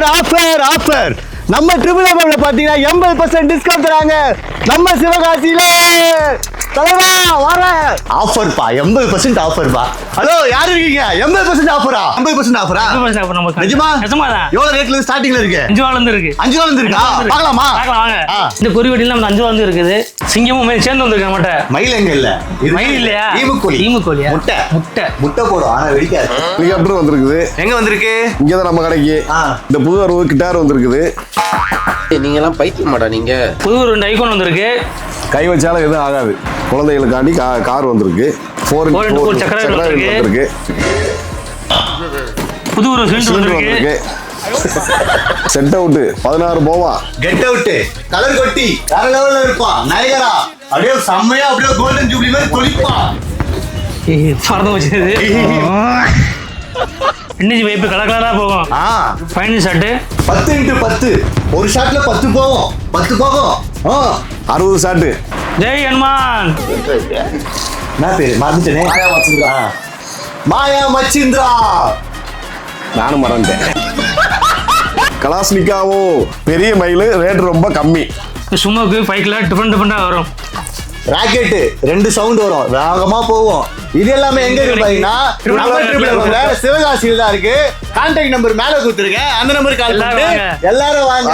Offer offer offer நம்ம triple எம்ல பாத்தீங்கன்னா 80% discount தராங்க நம்ம சிவகாசியில. தலைவா வர ஆஃபர் பா, 80% ஆஃபர் பா. ஹலோ யார் இருக்கீங்க? 80% ஆஃபரா? 80% ஆஃபரா? நிஜமா? எவ்வளவு ரேட்ல இருந்து ஸ்டார்டிங்ல இருக்கு? 5 ரூபாயில இருந்து இருக்கு. 5 ரூபாயில இருந்து இருக்கா? பார்க்கலாமா? பார்க்கலாம் வாங்க. இந்த குறிவட்டில நம்ம 5 ரூபாயில இருந்து இருக்குது. சிங்கமும் மயில் சேர்ந்து வந்திருக்காங்க மட்ட. மயில் எங்க இல்ல? மயில் இல்லையா? ஈமுக்கோழியா? முட்டை போடும் ஆனா வெடிக்காது. ஹெலிகாப்டர் வந்திருக்குது. எங்க வந்திருக்கு? இங்க தான் நம்ம கடைக்கு. இந்த புது அறுபது கிட்டார் வந்திருக்குது. நீங்க எல்லாம் பைத்தியம் மாட்டா நீங்க. புது 2 ஐகோன் வந்திருக்கு. கை வச்சாலும் எதுவும் ஆகாது. குழந்தைகளுக்காண்டி கார் வந்திருக்கு. 4x4 சக்கர வந்திருக்கு. புது ஒரு சிலிண்டர் வந்திருக்கு. செட் அவுட் 16 போவா. கெட் அவுட் கலர் கொட்டி வேற லெவல்ல இருப்பான். நயகரா அப்படியே செம்மையா அப்படியே கோல்டன் ஜூப்ளி மாதிரி தொளிப்பா. பறந்து வச்சது. இன்னைக்கு வைப்பு கலர் கலரா போகும். ஃபைனல் ஷாட் 10x10 ஒரு ஷாட்ல 10 போகும். 10 போகும். 60 ஷாட். ஜெய் ஹனுமான். என்ன பேரு மறந்துட்டேனே. மாயா மச்சிந்திரா. நானும் மறந்துட்டேன். கலாஸ்னிக்காவும் பெரிய மயில் ரேட் ரொம்ப கம்மி. சும்மாக்கு 5 கிலோ டிஃபரெண்டா வரும். ராக்கெட் 2 சவுண்ட் வரும், வேகமா போகும். இது எல்லாமே எங்க இருக்கு பாத்தீங்கன்னா சிவகாசியில் தான் இருக்கு. கான்டாக்ட் நம்பர் மேல கொடுத்துருக்கேன், அந்த நம்பருக்கு கால் பண்ணி எல்லாரும் வாங்க.